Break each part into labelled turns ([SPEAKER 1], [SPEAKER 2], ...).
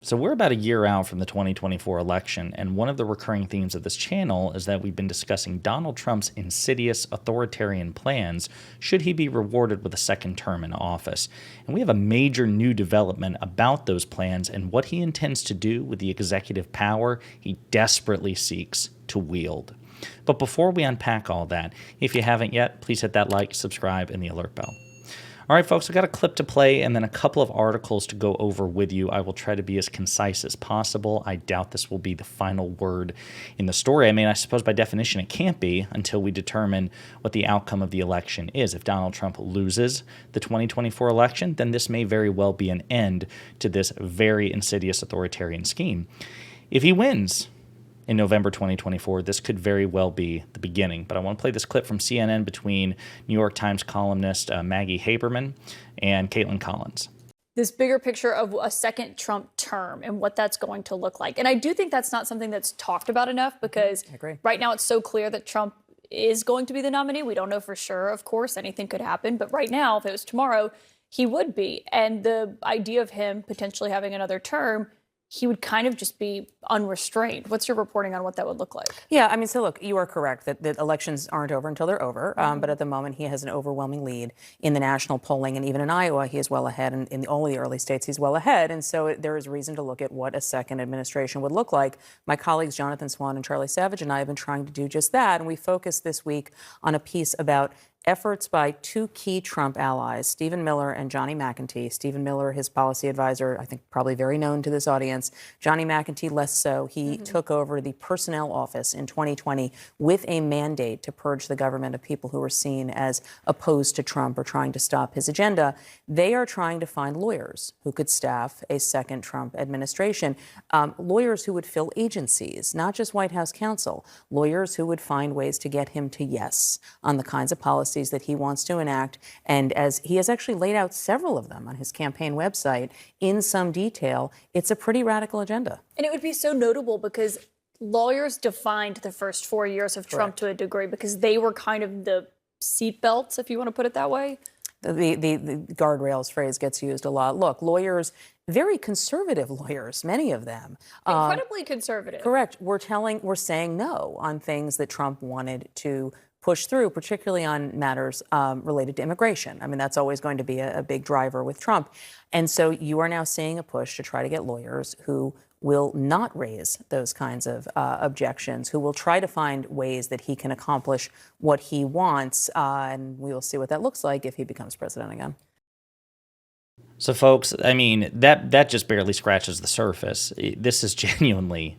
[SPEAKER 1] So we're about a year out from the 2024 election, and one of the recurring themes of this channel is that we've been discussing Donald Trump's insidious authoritarian plans should he be rewarded with a second term in office. And we have a major new development about those plans and what he intends to do with the executive power he desperately seeks to wield. But before we unpack all that, if you haven't yet, please hit that like, subscribe, and the alert bell. All right, folks, I've got a clip to play and then a couple of articles to go over with you. I will try to be as concise as possible. I doubt this will be the final word in the story. I mean, I suppose by definition it can't be until we determine what the outcome of the election is. If Donald Trump loses the 2024 election, then this may very well be an end to this very insidious authoritarian scheme. If he wins in November 2024, this could very well be the beginning. But I want to play this clip from CNN between New York Times columnist Maggie Haberman and Caitlin Collins.
[SPEAKER 2] This bigger picture of a second Trump term and what that's going to look like. And I do think that's not something that's talked about enough because right now it's so clear that Trump is going to be the nominee. We don't know for sure, of course, anything could happen. But right now, if it was tomorrow, he would be. And the idea of him potentially having another term, he would kind of just be unrestrained. What's your reporting on what that would look like?
[SPEAKER 3] Yeah, I mean, so look, you are correct that elections aren't over until they're over. But at the moment, he has an overwhelming lead in the national polling. And even in Iowa, he is well ahead. And in all the early states, he's well ahead. And so there is reason to look at what a second administration would look like. My colleagues, Jonathan Swan and Charlie Savage, and I have been trying to do just that. And we focused this week on a piece about efforts by two key Trump allies, Stephen Miller and Johnny McEntee. Stephen Miller, his policy advisor, I think probably very known to this audience. Johnny McEntee, less so. He took over the personnel office in 2020 with a mandate to purge the government of people who were seen as opposed to Trump or trying to stop his agenda. They are trying to find lawyers who could staff a second Trump administration, lawyers who would fill agencies, not just White House counsel, lawyers who would find ways to get him to yes on the kinds of policies that he wants to enact. And as he has actually laid out several of them on his campaign website in some detail, it's a pretty radical agenda.
[SPEAKER 2] And it would be so notable because lawyers defined the first 4 years of Trump to a degree because they were kind of the seatbelts, if you want to put it that way.
[SPEAKER 3] The guardrails phrase gets used a lot. Look, lawyers, very conservative lawyers, many of them.
[SPEAKER 2] Incredibly conservative.
[SPEAKER 3] Correct. We're saying no on things that Trump wanted to push through, particularly on matters related to immigration. I mean, that's always going to be a big driver with Trump. And so you are now seeing a push to try to get lawyers who will not raise those kinds of objections, who will try to find ways that he can accomplish what he wants. And we will see what that looks like if he becomes president again.
[SPEAKER 1] So, folks, I mean, that just barely scratches the surface. This is genuinely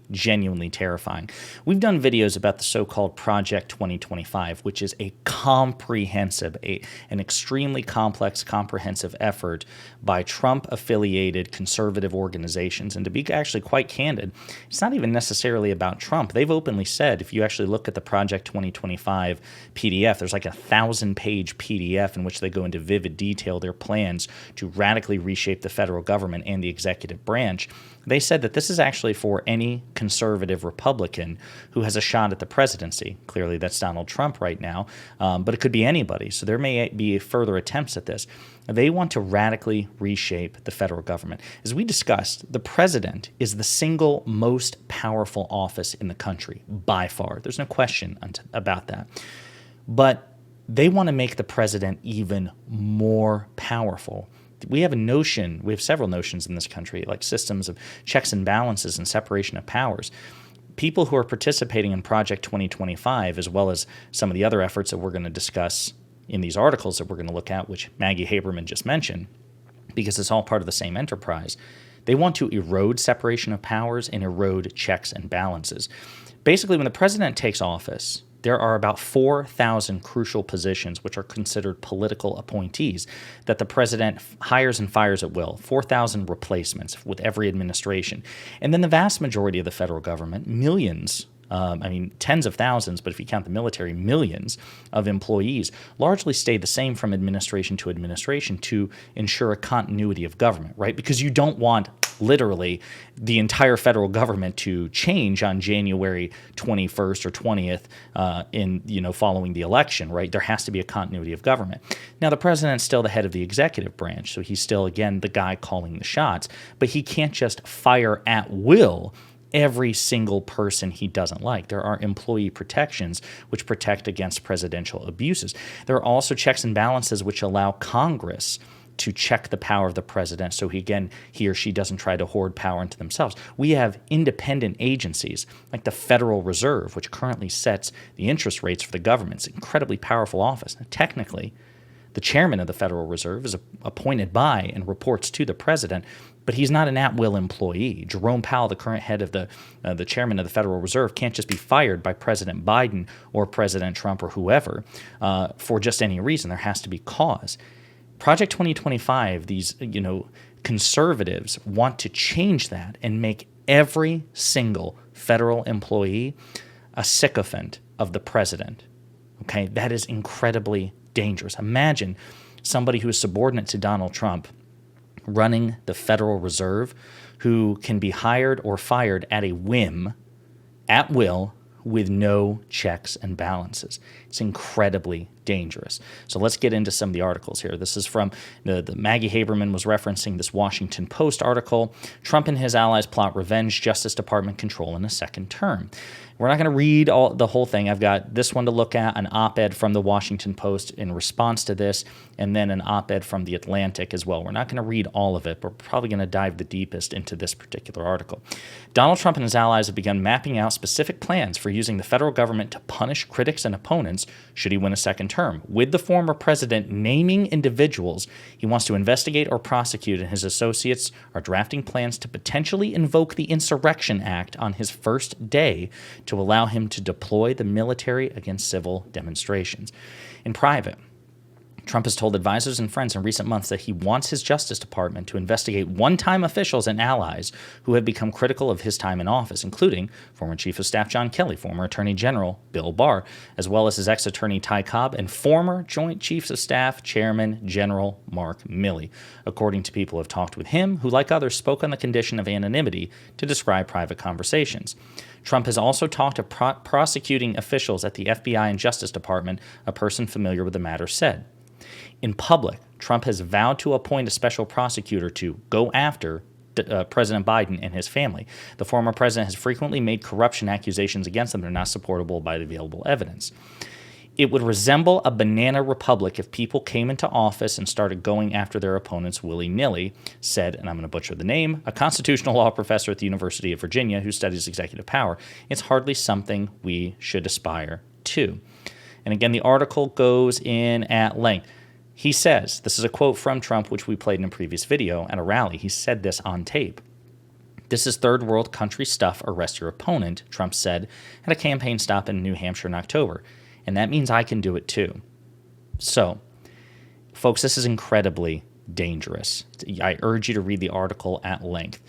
[SPEAKER 1] terrifying. We've done videos about the so-called Project 2025, which is a comprehensive, an extremely complex, comprehensive effort by Trump-affiliated conservative organizations. And to be actually quite candid, it's not even necessarily about Trump. They've openly said, if you actually look at the Project 2025 PDF, there's like a 1,000-page PDF in which they go into vivid detail their plans to radically reshape the federal government and the executive branch. They said that this is actually for any conservative Republican who has a shot at the presidency. Clearly, that's Donald Trump right now, but it could be anybody. So there may be further attempts at this. They want to radically reshape the federal government. As we discussed, the president is the single most powerful office in the country by far. There's no question about that. But they want to make the president even more powerful. We have several notions in this country, like systems of checks and balances and separation of powers. People who are participating in Project 2025, as well as some of the other efforts that we're going to discuss in these articles that we're going to look at, which Maggie Haberman just mentioned, because it's all part of the same enterprise, they want to erode separation of powers and erode checks and balances. Basically, when the president takes office, there are about 4,000 crucial positions which are considered political appointees that the president hires and fires at will, 4,000 replacements with every administration. And then the vast majority of the federal government, millions tens of thousands, but if you count the military, millions of employees, largely stay the same from administration to administration to ensure a continuity of government, right? Because you don't want literally the entire federal government to change on January 21st or 20th following the election, right? There has to be a continuity of government. Now, the president's still the head of the executive branch, so he's still, again, the guy calling the shots, but he can't just fire at will every single person he doesn't like. There are employee protections which protect against presidential abuses. There are also checks and balances which allow Congress to check the power of the president so he or she doesn't try to hoard power into themselves. We have independent agencies like the Federal Reserve, which currently sets the interest rates for the government. It's an incredibly powerful office. Now, technically, the chairman of the Federal Reserve is appointed by and reports to the president, but he's not an at-will employee. Jerome Powell, the current head of the chairman of the Federal Reserve, can't just be fired by President Biden or President Trump or whoever for just any reason. There has to be cause. Project 2025, these conservatives want to change that and make every single federal employee a sycophant of the president. Okay, that is incredibly dangerous. Imagine somebody who is subordinate to Donald Trump running the Federal Reserve, who can be hired or fired at a whim, at will, with no checks and balances. It's incredibly dangerous. So let's get into some of the articles here. This is from the Maggie Haberman was referencing this Washington Post article. Trump and his allies plot revenge, Justice Department control in a second term. We're not going to read the whole thing. I've got this one to look at, an op-ed from the Washington Post in response to this, and then an op-ed from the Atlantic as well. We're not going to read all of it, but we're probably going to dive the deepest into this particular article. Donald Trump and his allies have begun mapping out specific plans for using the federal government to punish critics and opponents should he win a second term, with the former president naming individuals he wants to investigate or prosecute, and his associates are drafting plans to potentially invoke the Insurrection Act on his first day to allow him to deploy the military against civil demonstrations. In private, Trump has told advisors and friends in recent months that he wants his Justice Department to investigate one-time officials and allies who have become critical of his time in office, including former Chief of Staff John Kelly, former Attorney General Bill Barr, as well as his ex-attorney Ty Cobb and former Joint Chiefs of Staff Chairman General Mark Milley, according to people who have talked with him, who, like others, spoke on the condition of anonymity to describe private conversations. Trump has also talked to prosecuting officials at the FBI and Justice Department, a person familiar with the matter said. In public, Trump has vowed to appoint a special prosecutor to go after President Biden and his family. The former president has frequently made corruption accusations against them that are not supportable by the available evidence. It would resemble a banana republic if people came into office and started going after their opponents willy-nilly, said, and I'm going to butcher the name, a constitutional law professor at the University of Virginia who studies executive power. It's hardly something we should aspire to. And again, the article goes in at length. He says, this is a quote from Trump, which we played in a previous video at a rally. He said this on tape. "This is third world country stuff, arrest your opponent," Trump said at a campaign stop in New Hampshire in October. And that means I can do it too. So, folks, this is incredibly dangerous. I urge you to read the article at length.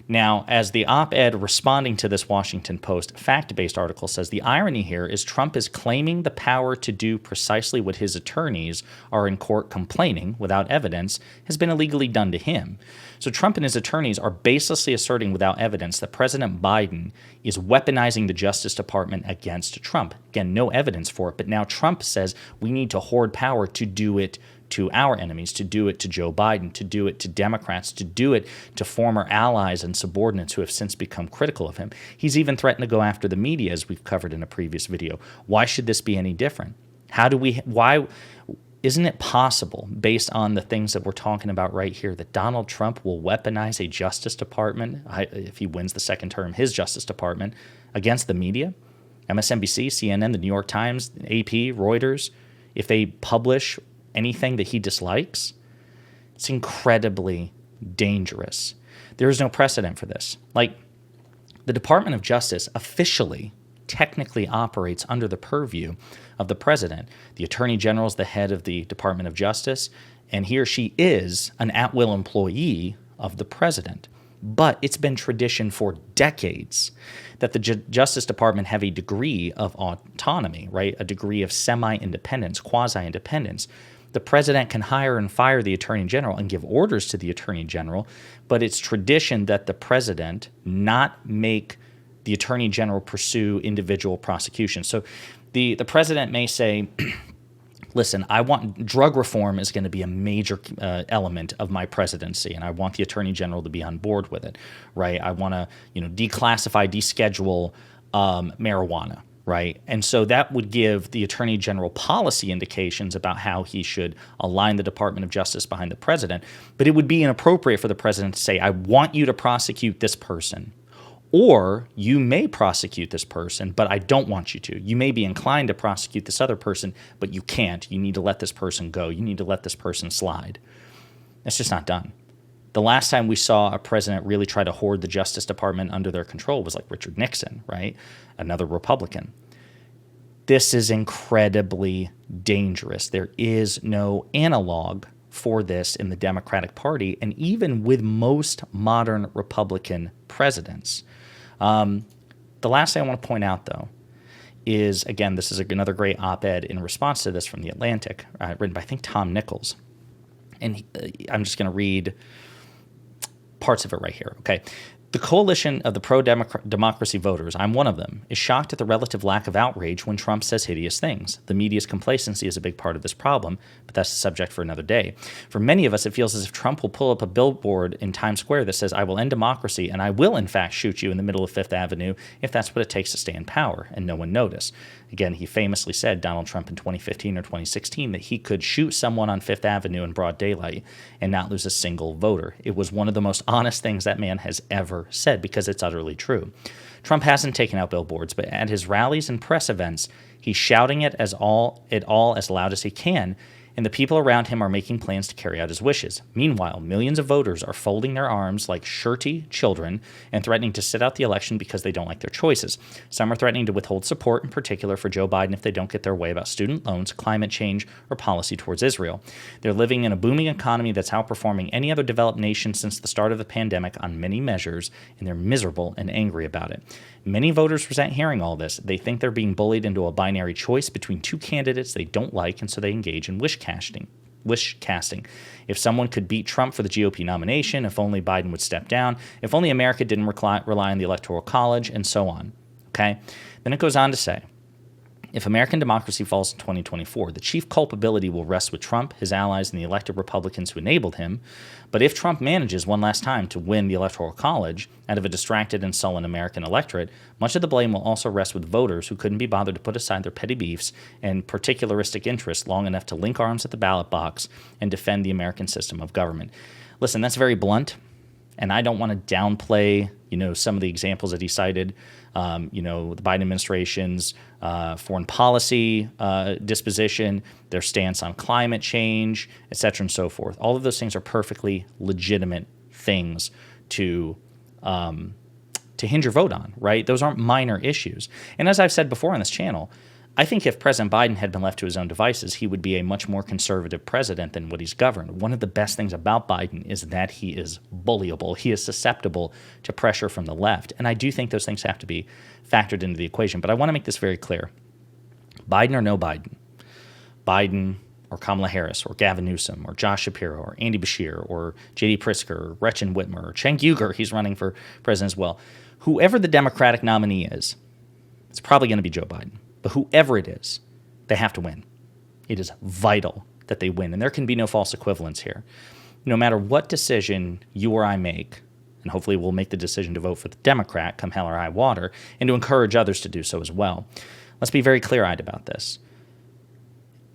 [SPEAKER 1] Now, as the op-ed responding to this Washington Post fact-based article says, the irony here is Trump is claiming the power to do precisely what his attorneys are in court complaining, without evidence, has been illegally done to him. So Trump and his attorneys are baselessly asserting without evidence that President Biden is weaponizing the Justice Department against Trump. Again, no evidence for it, but now Trump says we need to hoard power to do it to our enemies, to do it to Joe Biden, to do it to Democrats, to do it to former allies and subordinates who have since become critical of him. He's even threatened to go after the media, as we've covered in a previous video. Why should this be any different? Why isn't it possible, based on the things that we're talking about right here, that Donald Trump will weaponize a Justice Department, if he wins the second term, his Justice Department, against the media? MSNBC, CNN, the New York Times, AP, Reuters, if they publish anything that he dislikes, it's incredibly dangerous. There is no precedent for this. Like, the Department of Justice officially, technically operates under the purview of the president. The Attorney General is the head of the Department of Justice, and he or she is an at-will employee of the president. But it's been tradition for decades that the Justice Department have a degree of autonomy, right? A degree of semi-independence, quasi-independence. The president can hire and fire the attorney general and give orders to the attorney general, but it's tradition that the president not make the attorney general pursue individual prosecutions. So the president may say, listen, I want drug reform is going to be a major element of my presidency, and I want the attorney general to be on board with it, right? I want to, declassify, deschedule marijuana, right? And so that would give the attorney general policy indications about how he should align the Department of Justice behind the president. But it would be inappropriate for the president to say, I want you to prosecute this person. Or you may prosecute this person, but I don't want you to. You may be inclined to prosecute this other person, but you can't. You need to let this person go. You need to let this person slide. That's just not done. The last time we saw a president really try to hoard the Justice Department under their control was like Richard Nixon, right? Another Republican. This is incredibly dangerous. There is no analog for this in the Democratic Party, and even with most modern Republican presidents. The last thing I want to point out, though, is, again, this is another great op-ed in response to this from The Atlantic, written by, I think, Tom Nichols. And I'm just going to read parts of it right here, okay? The coalition of the pro-democracy voters, I'm one of them, is shocked at the relative lack of outrage when Trump says hideous things. The media's complacency is a big part of this problem, but that's a subject for another day. For many of us, it feels as if Trump will pull up a billboard in Times Square that says, I will end democracy, and I will, in fact, shoot you in the middle of Fifth Avenue if that's what it takes to stay in power, and no one notice. Again, he famously said, Donald Trump in 2015 or 2016, that he could shoot someone on Fifth Avenue in broad daylight and not lose a single voter. It was one of the most honest things that man has ever said, because it's utterly true. Trump hasn't taken out billboards, but at his rallies and press events, he's shouting it all as loud as he can, and the people around him are making plans to carry out his wishes. Meanwhile, millions of voters are folding their arms like shirty children and threatening to sit out the election because they don't like their choices. Some are threatening to withhold support, in particular for Joe Biden, if they don't get their way about student loans, climate change, or policy towards Israel. They're living in a booming economy that's outperforming any other developed nation since the start of the pandemic on many measures, and they're miserable and angry about it. Many voters resent hearing all this. They think they're being bullied into a binary choice between two candidates they don't like, and so they engage in wish casting. If someone could beat Trump for the GOP nomination, if only Biden would step down, if only America didn't rely on the Electoral College, and so on. Okay? Then it goes on to say, if American democracy falls in 2024, the chief culpability will rest with Trump, his allies, and the elected Republicans who enabled him. But if Trump manages one last time to win the Electoral College out of a distracted and sullen American electorate, much of the blame will also rest with voters who couldn't be bothered to put aside their petty beefs and particularistic interests long enough to link arms at the ballot box and defend the American system of government. Listen, that's very blunt, and I don't want to downplay, some of the examples that he cited. The Biden administration's foreign policy disposition, their stance on climate change, et cetera, and so forth. All of those things are perfectly legitimate things to hinge your vote on, right? Those aren't minor issues. And as I've said before on this channel, I think if President Biden had been left to his own devices, he would be a much more conservative president than what he's governed. One of the best things about Biden is that he is bullyable. He is susceptible to pressure from the left. And I do think those things have to be factored into the equation. But I want to make this very clear. Biden or no Biden, Biden or Kamala Harris or Gavin Newsom or Josh Shapiro or Andy Beshear or J.D. Pritzker or Gretchen Whitmer or Cenk Uygur, he's running for president as well. Whoever the Democratic nominee is, it's probably going to be Joe Biden. But whoever it is, they have to win. It is vital that they win. And there can be no false equivalence here. No matter what decision you or I make, and hopefully we'll make the decision to vote for the Democrat come hell or high water, and to encourage others to do so as well. Let's be very clear-eyed about this.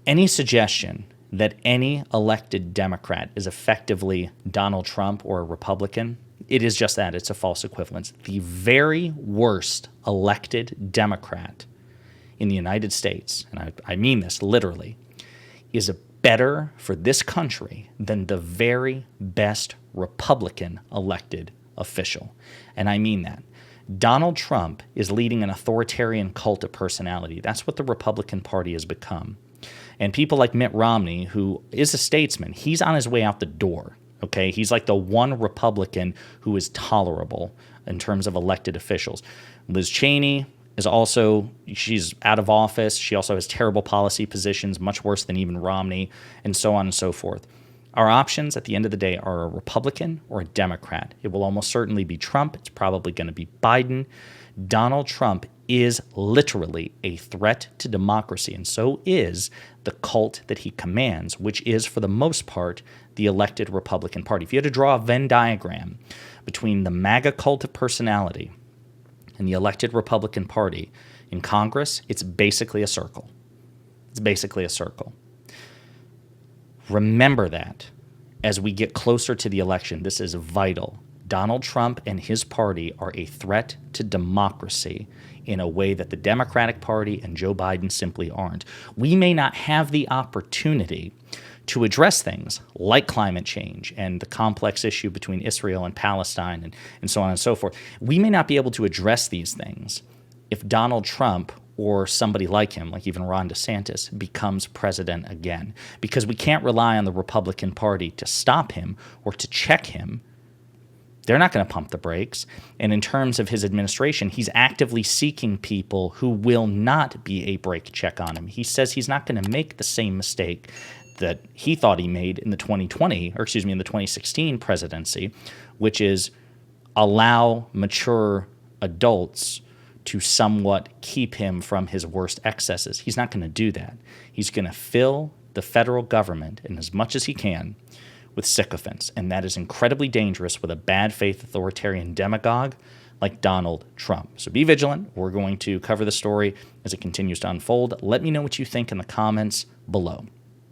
[SPEAKER 1] Any suggestion that any elected Democrat is effectively Donald Trump or a Republican, it is just that. It's a false equivalence. The very worst elected Democrat in the United States, and I mean this literally, is better for this country than the very best Republican elected official. And I mean that. Donald Trump is leading an authoritarian cult of personality. That's what the Republican Party has become. And people like Mitt Romney, who is a statesman, he's on his way out the door. Okay, he's like the one Republican who is tolerable in terms of elected officials. Liz Cheney is also, she's out of office. She also has terrible policy positions, much worse than even Romney, and so on and so forth. Our options at the end of the day are a Republican or a Democrat. It will almost certainly be Trump. It's probably going to be Biden. Donald Trump is literally a threat to democracy, and so is the cult that he commands, which is, for the most part, the elected Republican Party. If you had to draw a Venn diagram between the MAGA cult of personality and the elected Republican Party in Congress, it's basically a circle. It's basically a circle. Remember that as we get closer to the election. This is vital. Donald Trump and his party are a threat to democracy in a way that the Democratic Party and Joe Biden simply aren't. We may not have the opportunity to address things like climate change and the complex issue between Israel and Palestine and so on and so forth. We may not be able to address these things if Donald Trump or somebody like him, like even Ron DeSantis, becomes president again, because we can't rely on the Republican Party to stop him or to check him. They're not going to pump the brakes. And in terms of his administration, he's actively seeking people who will not be a brake check on him. He says he's not going to make the same mistake that he thought he made in the 2016 presidency, which is allow mature adults to somewhat keep him from his worst excesses. He's not going to do that. He's going to fill the federal government, in as much as he can, with sycophants, and that is incredibly dangerous with a bad faith authoritarian demagogue like Donald Trump. So be vigilant. We're going to cover the story as it continues to unfold. Let me know what you think in the comments below.